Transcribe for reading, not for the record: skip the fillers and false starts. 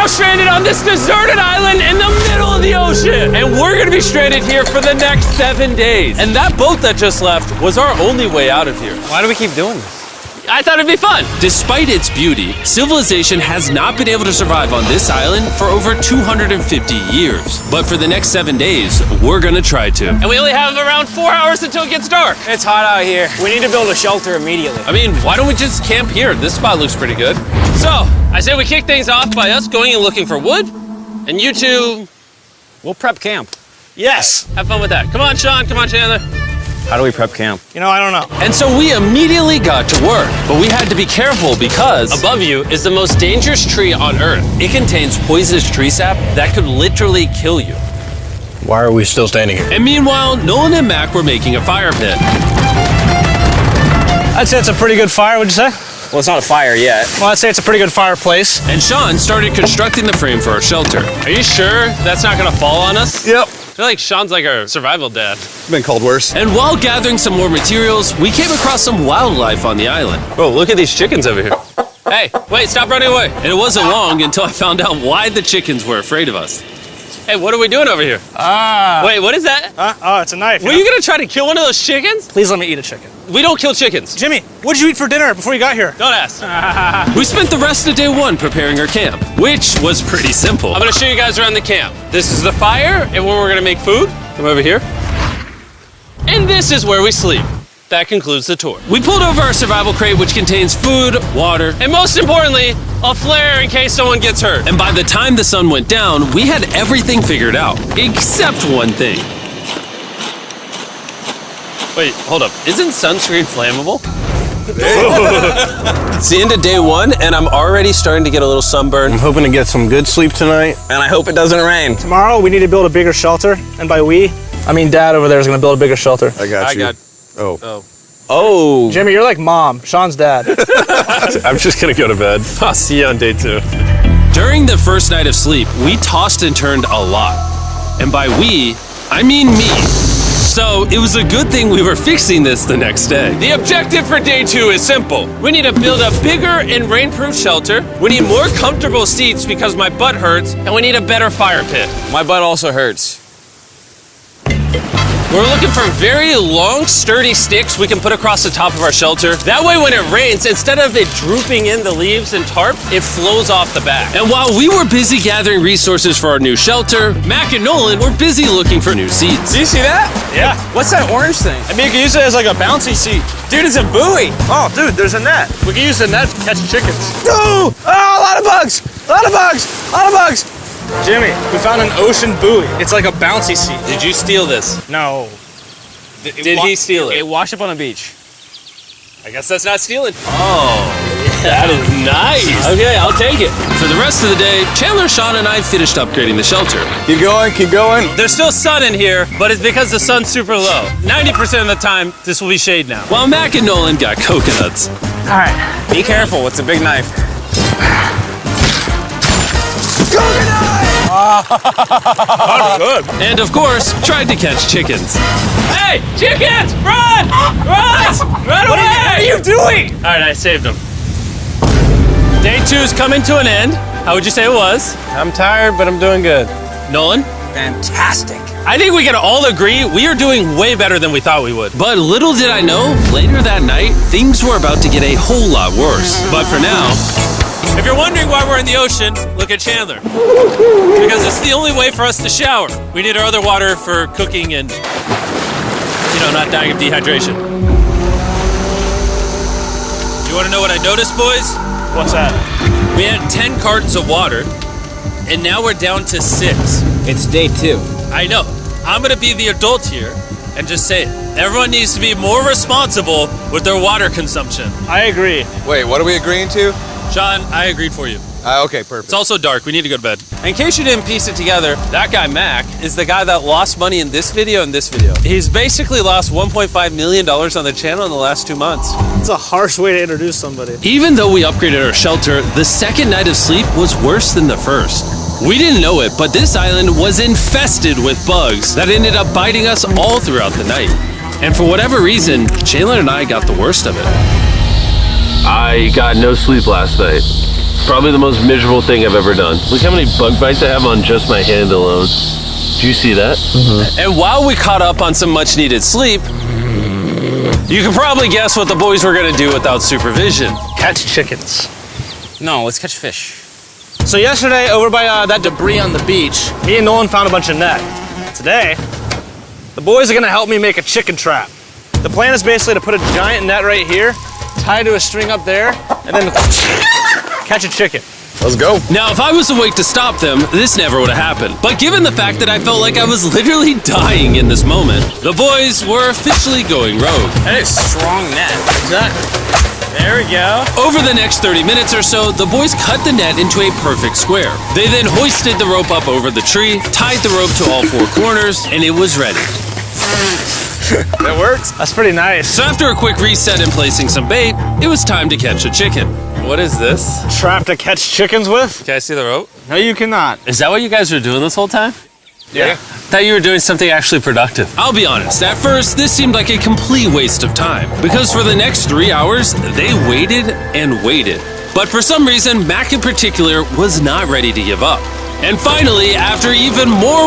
now stranded on this deserted island in the middle of the ocean. And we're gonna be stranded here for the next 7 days. And that boat that just left was our only way out of here. Why do we keep doing this? I thought it'd be fun. Despite its beauty, civilization has not been able to survive on this island for over 250 years. But for the next 7 days, we're gonna try to. And we only have around 4 hours until it gets dark. It's hot out here. We need to build a shelter immediately. I mean, why don't we just camp here? This spot looks pretty good. So, I say we kick things off by us going and looking for wood, and you two... We'll prep camp. Yes! Have fun with that. Come on, Sean. Come on, Chandler. How do we prep camp? You know, I don't know. And so we immediately got to work, but we had to be careful because above you is the most dangerous tree on Earth. it contains poisonous tree sap that could literally kill you. Why are we still standing here? And meanwhile, Nolan and Mac were making a fire pit. I'd say it's a pretty good fire, would you say? Well, it's not a fire yet. Well, I'd say it's a pretty good fireplace. And Sean started constructing the frame for our shelter. Are you sure that's not gonna fall on us? Yep. I feel like Sean's like our survival dad. Been called worse. And while gathering some more materials, we came across some wildlife on the island. Bro, look at these chickens over here. Hey, wait, stop running away. And it wasn't long until I found out why the chickens were afraid of us. Hey, what are we doing over here? Wait, what is that? Oh, it's a knife. Were you gonna try to kill one of those chickens? Please let me eat a chicken. We don't kill chickens. Jimmy, what did you eat for dinner before you got here? Don't ask. We spent the rest of day one preparing our camp, which was pretty simple. I'm gonna show you guys around the camp. This is the fire and where we're gonna make food. Come over here. And this is where we sleep. That concludes the tour. We pulled over our survival crate, which contains food, water, And most importantly, a flare in case someone gets hurt. and by the time the sun went down, we had everything figured out, except one thing. Wait, hold up. Isn't sunscreen flammable? It's the end of day one, and I'm already starting to get a little sunburn. I'm hoping to get some good sleep tonight. And I hope it doesn't rain. Tomorrow, we need to build a bigger shelter. And by we, I mean Dad over there is going to build a bigger shelter. I got you. Oh. Oh. Jimmy, you're like Mom. Sean's dad. I'm just gonna go to bed. I'll see you on day 2. During the first night of sleep, we tossed and turned a lot. And by we, I mean me. So it was a good thing we were fixing this the next day. The objective for day 2 is simple. We need to build a bigger and rainproof shelter. We need more comfortable seats because my butt hurts, and we need a better fire pit. My butt also hurts. We're looking for very long, sturdy sticks we can put across the top of our shelter. That way when it rains, instead of it drooping in the leaves and tarp, it flows off the back. And while we were busy gathering resources for our new shelter, Mac and Nolan were busy looking for new seats. Do you see that? Yeah. What's that orange thing? I mean, you can use it as like a bouncy seat. Dude, it's a buoy. Oh, dude, there's a net. We can use the net to catch chickens. Oh, a lot of bugs. A lot of bugs. A lot of bugs. Jimmy, we found an ocean buoy. It's like a bouncy seat. Did you steal this? No. Did he steal it? It washed up on the beach. I guess that's not stealing. Oh, that is nice. Okay, I'll take it. For the rest of the day, Chandler, Sean, and I finished upgrading the shelter. Keep going, keep going. There's still sun in here, but it's because the sun's super low. 90% of the time, this will be shade now. While Mac and Nolan got coconuts. All right. Be careful. It's a big knife. And of course, tried to catch chickens. Hey, chickens, run! Run! Run away! What are you doing? All right, I saved them. Day 2's coming to an end. How would you say it was? I'm tired, but I'm doing good. Nolan? Fantastic. I think we can all agree we are doing way better than we thought we would. But little did I know, later that night, things were about to get a whole lot worse. But for now, If you're wondering why we're in the ocean, look at Chandler. Because it's the only way for us to shower. We need our other water for cooking and, not dying of dehydration. You want to know what I noticed, boys? What's that? We had 10 cartons of water, and now we're down to 6. It's day 2. I know. I'm going to be the adult here and just say it. Everyone needs to be more responsible with their water consumption. I agree. Wait, what are we agreeing to? Sean, I agreed for you. Okay, perfect. It's also dark. We need to go to bed. In case you didn't piece it together, that guy Mac is the guy that lost money in this video and this video. He's basically lost $1.5 million on the channel in the last 2 months. It's a harsh way to introduce somebody. even though we upgraded our shelter, the second night of sleep was worse than the first. We didn't know it, but this island was infested with bugs that ended up biting us all throughout the night. And for whatever reason, Chandler and I got the worst of it. I got no sleep last night. Probably the most miserable thing I've ever done. Look how many bug bites I have on just my hand alone. Do you see that? And while we caught up on some much needed sleep, you can probably guess what the boys were gonna do without supervision. Catch chickens. No, let's catch fish. So yesterday, over by that debris on the beach, me and Nolan found a bunch of net. Today, the boys are gonna help me make a chicken trap. The plan is basically to put a giant net right here, tie to a string up there, and then catch a chicken. Let's go. Now, if I was awake to stop them, this never would have happened. But given the fact that I felt like I was literally dying in this moment, the boys were officially going rogue. That is strong net. Exactly. There we go. Over the next 30 minutes or so, the boys cut the net into a perfect square. They then hoisted the rope up over the tree, tied the rope to all four corners, and it was ready. That works. That's pretty nice. So after a quick reset and placing some bait, it was time to catch a chicken. What is this? Trap to catch chickens with? Can I see the rope? No, you cannot. Is that what you guys were doing this whole time? Yeah. I thought you were doing something actually productive. I'll be honest, at first, this seemed like a complete waste of time. Because for the next 3 hours, they waited and waited. But for some reason, Mac in particular was not ready to give up. And finally, after even more